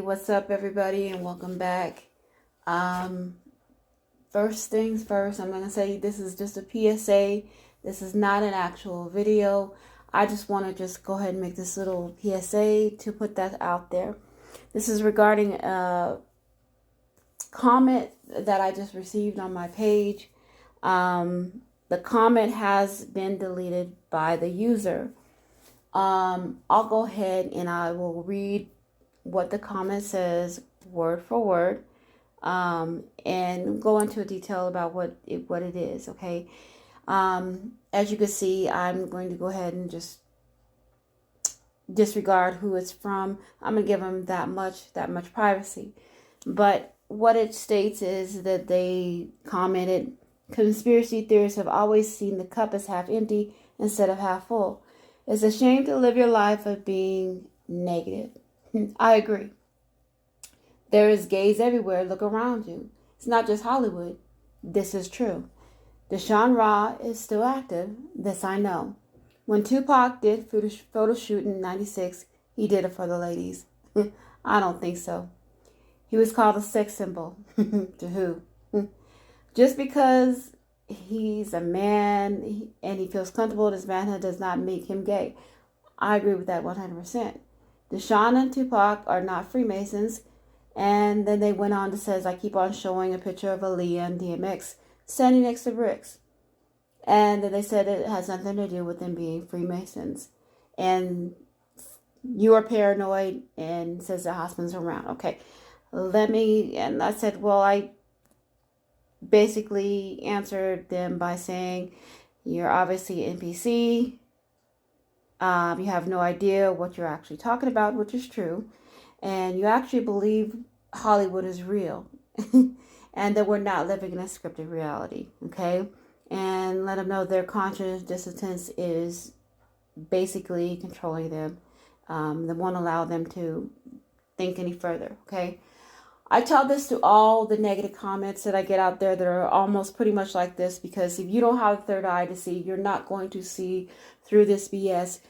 What's up, everybody, and welcome back. Um, First things first, I'm going to say this is just a PSA. This is not an actual video. I just want to just go ahead and make this little PSA to put that out there. This is regarding a comment that I just received on my page. The comment has been deleted by the user. I'll go ahead and I will read what the comment says word for word, and go into detail about what it is. Okay. As you can see, I'm going to go ahead and just disregard who it's from. I'm gonna give them that much privacy. But what it states is that they commented, conspiracy theorists have always seen the cup as half empty instead of half full. It's a shame to live your life of being negative. I agree. There is gays everywhere. Look around you. It's not just Hollywood. This is true. Deshaun Ra is still active. This I know. When Tupac did photo shoot in '96, he did it for the ladies. I don't think so. He was called a sex symbol. To who? Just because he's a man and he feels comfortable in his manhood does not make him gay. I agree with that 100%. Deshaun and Tupac are not Freemasons. And then they went on to say, I keep on showing a picture of Aaliyah and DMX standing next to bricks. And then they said it has nothing to do with them being Freemasons. And you are paranoid and says the husband's around. Okay, and I said, well, I basically answered them by saying, you're obviously an NPC. You have no idea what you're actually talking about, which is true. And you actually believe Hollywood is real and that we're not living in a scripted reality, okay? And let them know their conscious dissonance is basically controlling them. They won't allow them to think any further, okay? I tell this to all the negative comments that I get out there that are almost pretty much like this, because if you don't have a third eye to see, you're not going to see through this BS.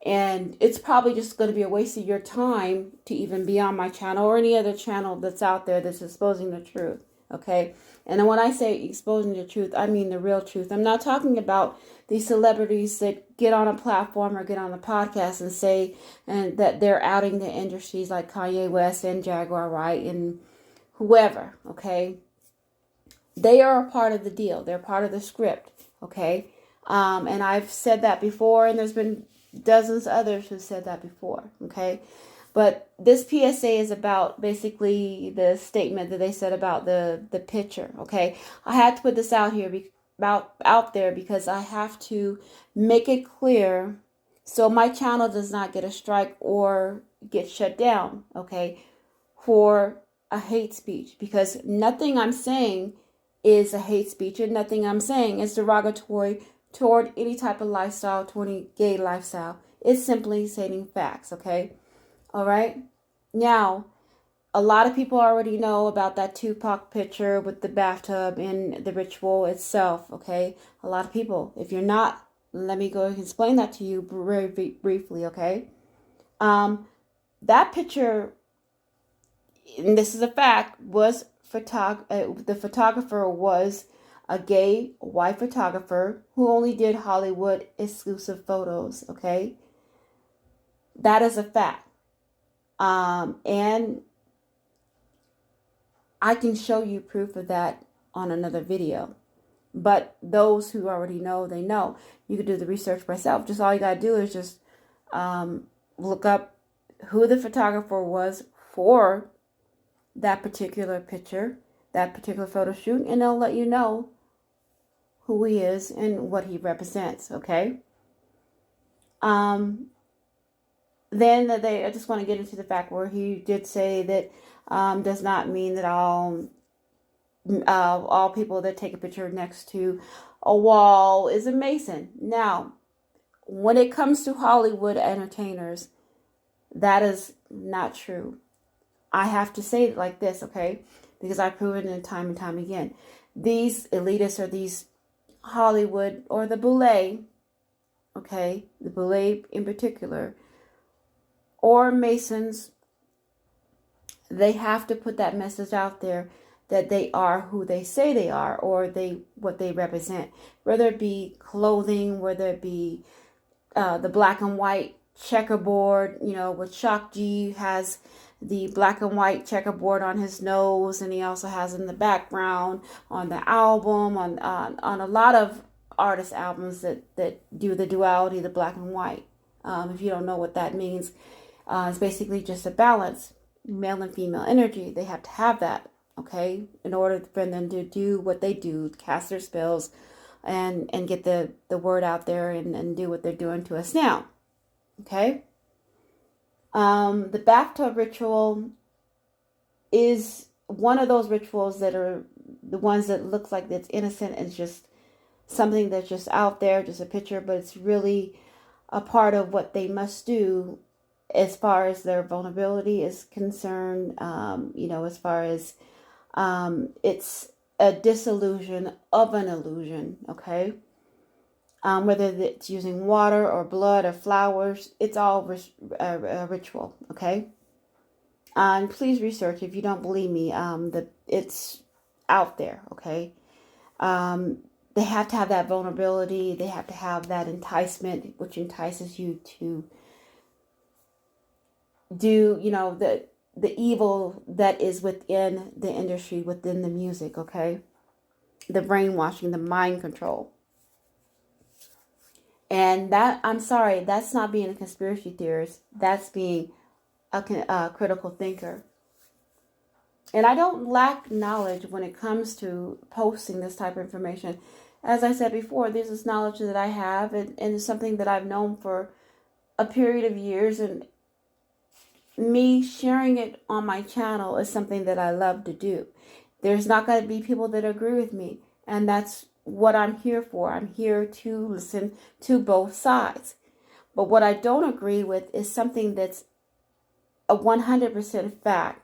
And it's probably just going to be a waste of your time to even be on my channel or any other channel that's out there that's exposing the truth. Okay. And when I say exposing the truth, I mean the real truth. I'm not talking about these celebrities that get on a platform or get on a podcast and say and that they're outing the industries like Kanye West and Jaguar Wright and whoever. Okay. They are a part of the deal. They're part of the script. Okay. And I've said that before, and there's been dozens of others who said that before, okay? But this PSA is about basically the statement that they said about the picture, okay? I had to put this out there because I have to make it clear so my channel does not get a strike or get shut down, okay, for a hate speech, because nothing I'm saying is a hate speech and nothing I'm saying is derogatory toward any type of lifestyle, toward any gay lifestyle. It's simply stating facts, okay? All right? Now, a lot of people already know about that Tupac picture with the bathtub and the ritual itself, okay? A lot of people. If you're not, let me go and explain that to you very briefly, okay? That picture, and this is a fact, was the photographer was a gay white photographer who only did Hollywood exclusive photos, okay? That is a fact. And I can show you proof of that on another video. But those who already know, they know. You can do the research myself. Just all you got to do is just look up who the photographer was for that particular picture, that particular photo shoot, and they'll let you know who he is and what he represents, okay? Then I just want to get into the fact where he did say that does not mean that all people that take a picture next to a wall is a Mason. Now, when it comes to Hollywood entertainers, that is not true. I have to say it like this, okay? Because I've proven it time and time again. These elitists or these Hollywood or the Boule, okay, the Boule in particular, or Masons, they have to put that message out there that they are who they say they are, or what they represent, whether it be clothing, whether it be the black and white checkerboard, with Shock G has the black and white checkerboard on his nose, and he also has in the background on the album, on a lot of artist albums that do the duality, the black and white. If you don't know what that means, it's basically just a balance, male and female energy. They have to have that, okay, in order for them to do what they do, cast their spells, and get the word out there, and do what they're doing to us now, okay. The bathtub ritual is one of those rituals that are the ones that looks like it's innocent and just something that's just out there, just a picture, but it's really a part of what they must do as far as their vulnerability is concerned. As far as it's a disillusion of an illusion, okay? Whether it's using water or blood or flowers, it's all a ritual, okay? And please research if you don't believe me. It's out there, okay? They have to have that vulnerability. They have to have that enticement, which entices you to do, the evil that is within the industry, within the music, okay? The brainwashing, the mind control. And that, I'm sorry, that's not being a conspiracy theorist. That's being a critical thinker. And I don't lack knowledge when it comes to posting this type of information. As I said before, this is knowledge that I have, and it's something that I've known for a period of years. And me sharing it on my channel is something that I love to do. There's not going to be people that agree with me. And that's what I'm here for. I'm here to listen to both sides. But what I don't agree with is something that's a 100% fact.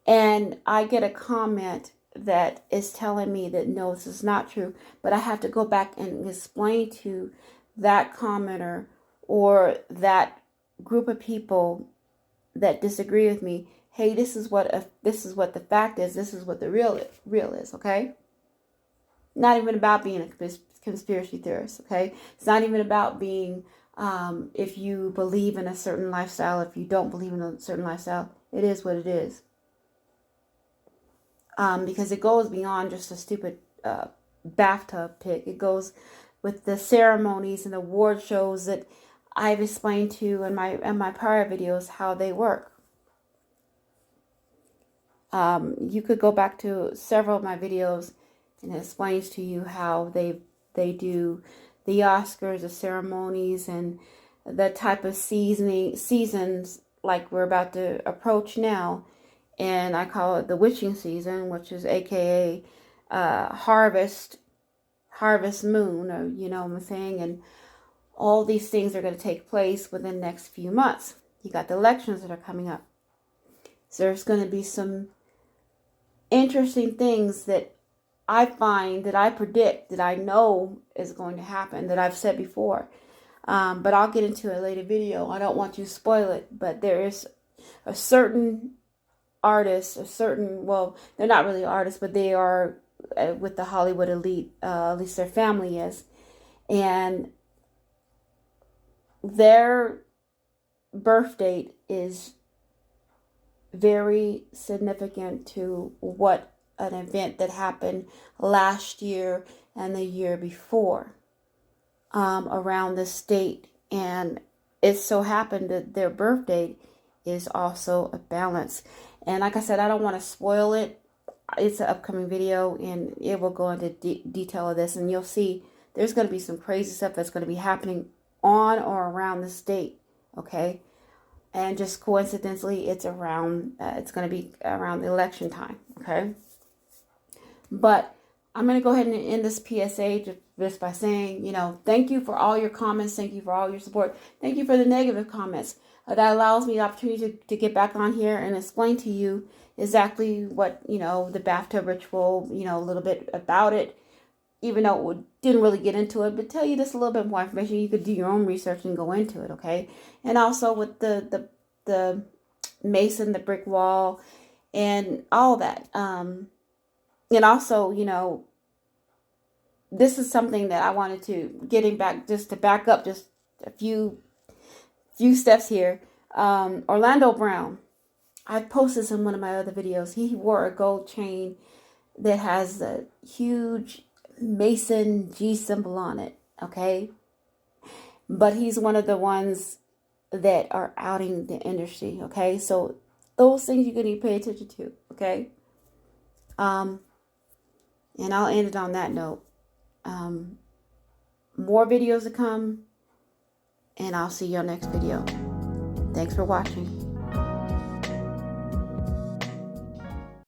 And I get a comment that is telling me that no, this is not true. But I have to go back and explain to that commenter or that group of people that disagree with me, hey, this is what the fact is. This is what the real is, okay? Not even about being a conspiracy theorist, okay? It's not even about being, if you believe in a certain lifestyle, if you don't believe in a certain lifestyle, it is what it is. Because it goes beyond just a stupid bathtub pic. It goes with the ceremonies and award shows that I've explained to in my prior videos how they work. You could go back to several of my videos, and it explains to you how they do the Oscars, the ceremonies, and the type of seasons like we're about to approach now. And I call it the witching season, which is AKA harvest moon, or you know what I'm saying. And all these things are going to take place within the next few months. You got the elections that are coming up. So there's going to be some interesting things that I find, that I predict, that I know is going to happen, that I've said before. But I'll get into a later video. I don't want to spoil it, but there is a certain artist, well, they're not really artists, but they are with the Hollywood elite, at least their family is. And their birth date is very significant to what an event that happened last year and the year before around this date. And it so happened that their birth date is also a balance. And like I said, I don't want to spoil it. It's an upcoming video, and it will go into detail of this. And you'll see there's going to be some crazy stuff that's going to be happening on or around this date, okay? And just coincidentally, it's going to be around the election time, okay? But I'm going to go ahead and end this PSA just by saying, thank you for all your comments. Thank you for all your support. Thank you for the negative comments. That allows me the opportunity to get back on here and explain to you exactly what, the bathtub ritual, a little bit about it, even though it didn't really get into it, but tell you just a little bit more information. You could do your own research and go into it, okay? And also with the Mason the brick wall and all that. And also, you know, this is something that I wanted to getting back, just to back up just a few steps here. Orlando Brown, I posted this in one of my other videos. He wore a gold chain that has a huge Mason G symbol on it. Okay, but he's one of the ones that are outing the industry. Okay, so those things you're gonna need to pay attention to. Okay, and I'll end it on that note. More videos to come, and I'll see you on next video. Thanks for watching.